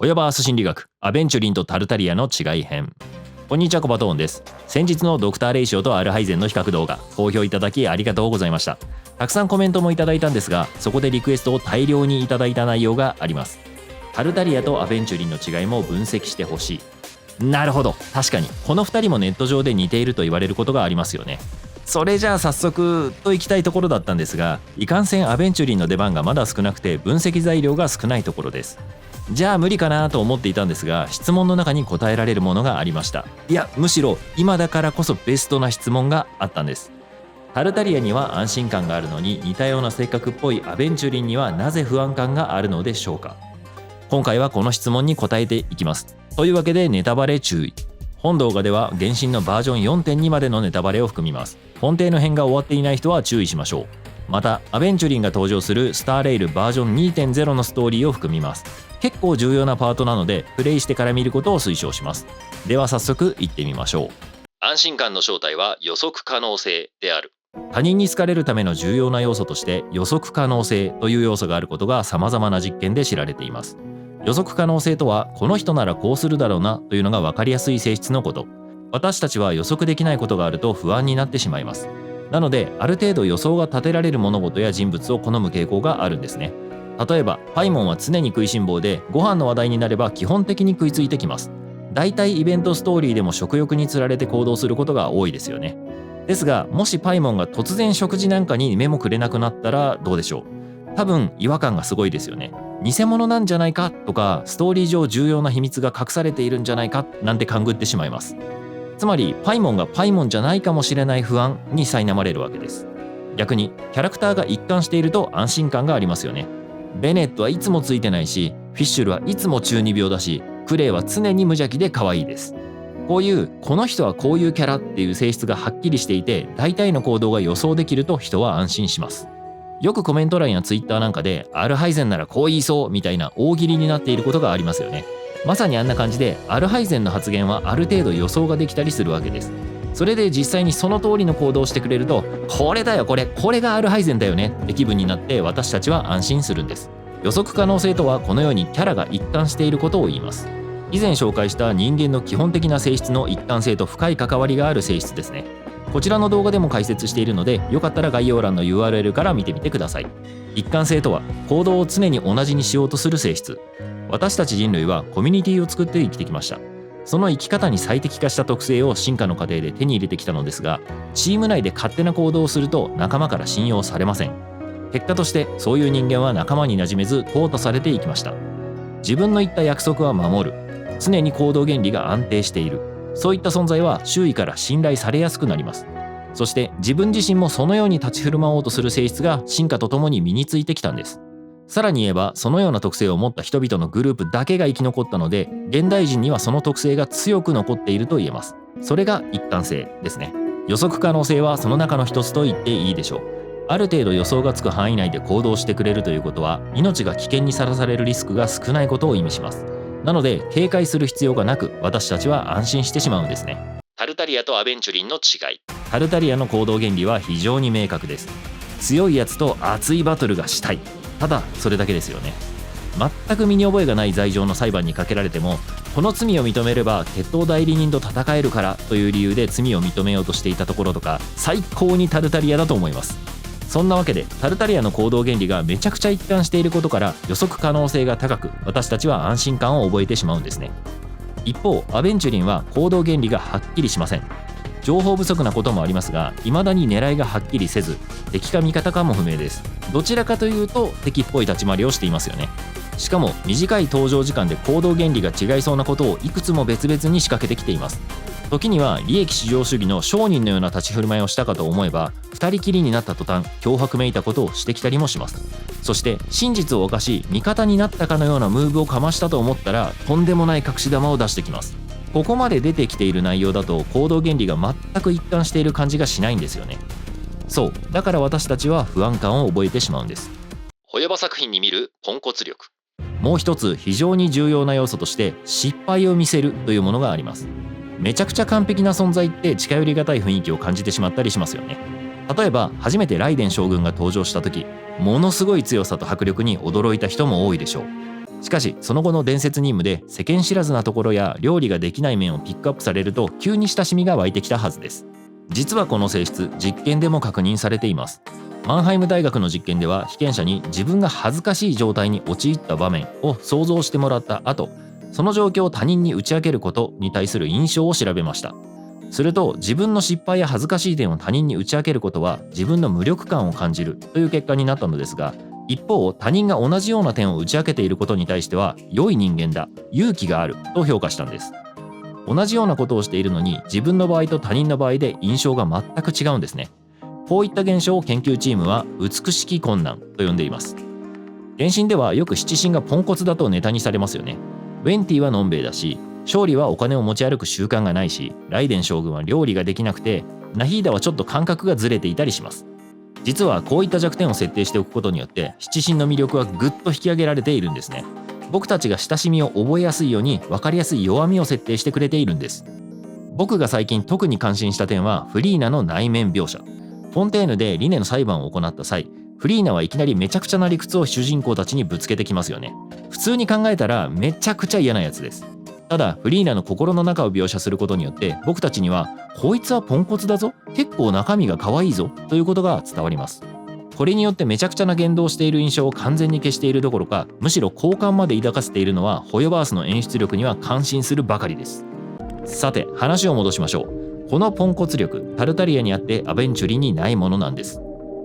ホヤバース心理学アベンチュリンとタルタリアの違い編。こんにちは、コバトーンです。先日のドクターレイシオとアルハイゼンの比較動画好評いただきありがとうございました。たくさんコメントもいただいたんですが、そこでリクエストを大量にいただいた内容があります。タルタリアとアベンチュリンの違いも分析してほしい。なるほど、確かにこの2人もネット上で似ていると言われることがありますよね。それじゃあ早速と行きたいところだったんですが、いかんせんアベンチュリンの出番がまだ少なくて分析材料が少ないところです。じゃあ無理かなと思っていたんですが、質問の中に答えられるものがありました。いや、むしろ今だからこそベストな質問があったんです。タルタリアには安心感があるのに似たような性格っぽいアベンチュリンにはなぜ不安感があるのでしょうか。今回はこの質問に答えていきます。というわけでネタバレ注意。本動画では原神のバージョン 4.2 までのネタバレを含みます。本体の編が終わっていない人は注意しましょう。またアベンチュリンが登場するスターレイルバージョン 2.0 のストーリーを含みます。結構重要なパートなのでプレイしてから見ることを推奨します。では早速いってみましょう。安心感の正体は予測可能性である。他人に好かれるための重要な要素として予測可能性という要素があることが様々な実験で知られています。予測可能性とは、この人ならこうするだろうなというのが分かりやすい性質のこと。私たちは予測できないことがあると不安になってしまいます。なのである程度予想が立てられる物事や人物を好む傾向があるんですね。例えばパイモンは常に食いしん坊で、ご飯の話題になれば基本的に食いついてきます。だいたいイベントストーリーでも食欲につられて行動することが多いですよね。ですが、もしパイモンが突然食事なんかに目もくれなくなったらどうでしょう。多分違和感がすごいですよね。偽物なんじゃないかとか、ストーリー上重要な秘密が隠されているんじゃないかなんて勘ぐってしまいます。つまりパイモンがパイモンじゃないかもしれない不安に苛まれるわけです。逆にキャラクターが一貫していると安心感がありますよね。ベネットはいつもついてないし、フィッシュルはいつも中二病だし、クレイは常に無邪気で可愛いです。こういうこの人はこういうキャラっていう性質がはっきりしていて、大体の行動が予想できると人は安心します。よくコメント欄やツイッターなんかでアルハイゼンならこう言いそうみたいな大喜利になっていることがありますよね。まさにあんな感じでアルハイゼンの発言はある程度予想ができたりするわけです。それで実際にその通りの行動をしてくれると、これだよこれがアルハイゼンだよねって気分になって、私たちは安心するんです。予測可能性とは、このようにキャラが一貫していることを言います。以前紹介した人間の基本的な性質の一貫性と深い関わりがある性質ですね。こちらの動画でも解説しているので、よかったら概要欄の URL から見てみてください。一貫性とは、行動を常に同じにしようとする性質。私たち人類はコミュニティを作って生きてきました。その生き方に最適化した特性を進化の過程で手に入れてきたのですが、チーム内で勝手な行動をすると仲間から信用されません。結果としてそういう人間は仲間に馴染めず淘汰されていきました。自分の言った約束は守る。常に行動原理が安定している。そういった存在は周囲から信頼されやすくなります。そして自分自身もそのように立ち振る舞おうとする性質が進化とともに身についてきたんです。さらに言えば、そのような特性を持った人々のグループだけが生き残ったので、現代人にはその特性が強く残っていると言えます。それが一貫性ですね。予測可能性はその中の一つと言っていいでしょう。ある程度予想がつく範囲内で行動してくれるということは、命が危険にさらされるリスクが少ないことを意味します。なので警戒する必要がなく、私たちは安心してしまうんですね。タルタリアとアベンチュリンの違い。タルタリアの行動原理は非常に明確です。強いやつと熱いバトルがしたい。ただそれだけですよね。全く身に覚えがない罪状の裁判にかけられても、この罪を認めれば決闘代理人と戦えるからという理由で罪を認めようとしていたところとか、最高にタルタリアだと思います。そんなわけでタルタリアの行動原理がめちゃくちゃ一貫していることから予測可能性が高く、私たちは安心感を覚えてしまうんですね。一方アベンチュリンは行動原理がはっきりしません。情報不足なこともありますが、未だに狙いがはっきりせず、敵か味方かも不明です。どちらかというと敵っぽい立ち回りをしていますよね。しかも短い登場時間で行動原理が違いそうなことをいくつも別々に仕掛けてきています。時には利益至上主義の商人のような立ち振る舞いをしたかと思えば、二人きりになった途端脅迫めいたことをしてきたりもします。そして真実を犯し味方になったかのようなムーブをかましたと思ったら、とんでもない隠し玉を出してきます。ここまで出てきている内容だと行動原理が全く一貫している感じがしないんですよね。そうだから私たちは不安感を覚えてしまうんです。ホヤバ作品に見るポンコツ力。もう一つ非常に重要な要素として失敗を見せるというものがあります。めちゃくちゃ完璧な存在って近寄りがたい雰囲気を感じてしまったりしますよね。例えば初めてライデン将軍が登場した時、ものすごい強さと迫力に驚いた人も多いでしょう。しかしその後の伝説任務で世間知らずなところや料理ができない面をピックアップされると急に親しみが湧いてきたはずです。実はこの性質、実験でも確認されています。マンハイム大学の実験では被験者に自分が恥ずかしい状態に陥った場面を想像してもらった後、その状況を他人に打ち明けることに対する印象を調べました。すると自分の失敗や恥ずかしい点を他人に打ち明けることは自分の無力感を感じるという結果になったのですが、一方他人が同じような点を打ち明けていることに対しては良い人間だ、勇気があると評価したんです。同じようなことをしているのに自分の場合と他人の場合で印象が全く違うんですね。こういった現象を研究チームは美しき困難と呼んでいます。原神ではよく七神がポンコツだとネタにされますよね。ウェンティはのんべえだし、勝利はお金を持ち歩く習慣がないし、ライデン将軍は料理ができなくて、ナヒーダはちょっと感覚がずれていたりします。実はこういった弱点を設定しておくことによって七神の魅力はぐっと引き上げられているんですね。僕たちが親しみを覚えやすいように分かりやすい弱みを設定してくれているんです。僕が最近特に感心した点はフリーナの内面描写。フォンテーヌでリネの裁判を行った際、フリーナはいきなりめちゃくちゃな理屈を主人公たちにぶつけてきますよね。普通に考えたらめちゃくちゃ嫌なやつです。ただフリーナの心の中を描写することによって僕たちにはこいつはポンコツだぞ、結構中身が可愛いぞということが伝わります。これによってめちゃくちゃな言動をしている印象を完全に消しているどころか、むしろ好感まで抱かせているのはホヨバースの演出力には感心するばかりです。さて話を戻しましょう。このポンコツ力、タルタリアにあってアベンチュリンにないものなんです。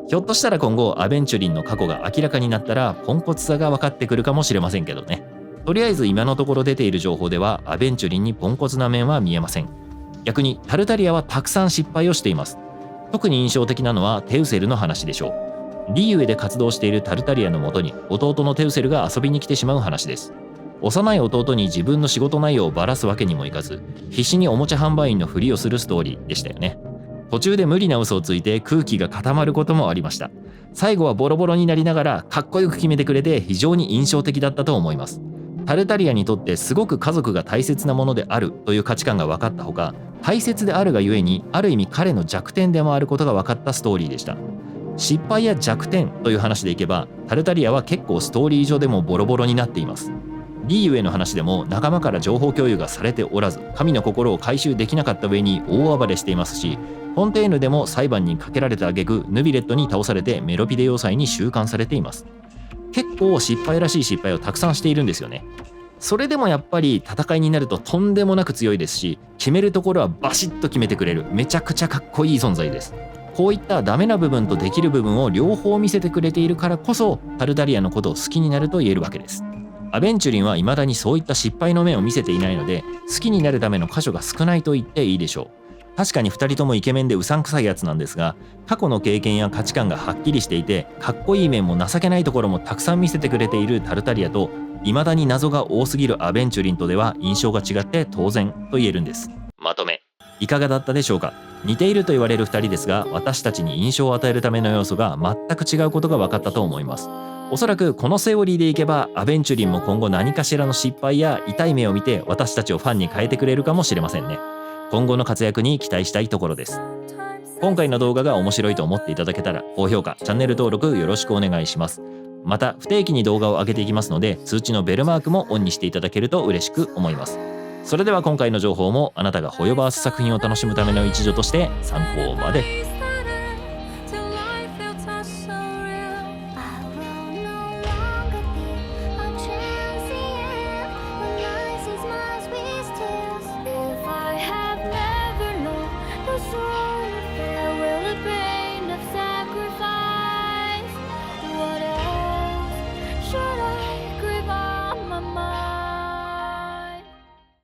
ひょっとしたら今後アベンチュリンの過去が明らかになったらポンコツさが分かってくるかもしれませんけどね。とりあえず今のところ出ている情報ではアベンチュリンにポンコツな面は見えません。逆にタルタリアはたくさん失敗をしています。特に印象的なのはテウセルの話でしょう。リーウェで活動しているタルタリアのもとに弟のテウセルが遊びに来てしまう話です。幼い弟に自分の仕事内容をばらすわけにもいかず、必死におもちゃ販売員のふりをするストーリーでしたよね。途中で無理な嘘をついて空気が固まることもありました。最後はボロボロになりながらかっこよく決めてくれて非常に印象的だったと思います。タルタリアにとってすごく家族が大切なものであるという価値観が分かったほか、大切であるがゆえにある意味彼の弱点でもあることが分かったストーリーでした。失敗や弱点という話でいけばタルタリアは結構ストーリー上でもボロボロになっています。リーウェの話でも仲間から情報共有がされておらず、神の心を回収できなかった上に大暴れしていますし、フォンテーヌでも裁判にかけられた挙句ヌビレットに倒されてメロピデ要塞に収監されています。結構失敗らしい失敗をたくさんしているんですよね。それでもやっぱり戦いになるととんでもなく強いですし、決めるところはバシッと決めてくれるめちゃくちゃかっこいい存在です。こういったダメな部分とできる部分を両方見せてくれているからこそタルタリアのことを好きになると言えるわけです。アベンチュリンは未だにそういった失敗の面を見せていないので、好きになるための箇所が少ないと言っていいでしょう。確かに2人ともイケメンでうさんくさいやつなんですが、過去の経験や価値観がはっきりしていて、かっこいい面も情けないところもたくさん見せてくれているタルタリアと、未だに謎が多すぎるアベンチュリンとでは印象が違って当然と言えるんです。まとめ、いかがだったでしょうか。似ていると言われる2人ですが、私たちに印象を与えるための要素が全く違うことが分かったと思います。おそらくこのセオリーでいけばアベンチュリンも今後何かしらの失敗や痛い目を見て私たちをファンに変えてくれるかもしれませんね。今後の活躍に期待したいところです。今回の動画が面白いと思っていただけたら高評価、チャンネル登録よろしくお願いします。また不定期に動画を上げていきますので、通知のベルマークもオンにしていただけると嬉しく思います。それでは今回の情報もあなたがホヨバース作品を楽しむための一助として参考まで。Should I grieve on my mind?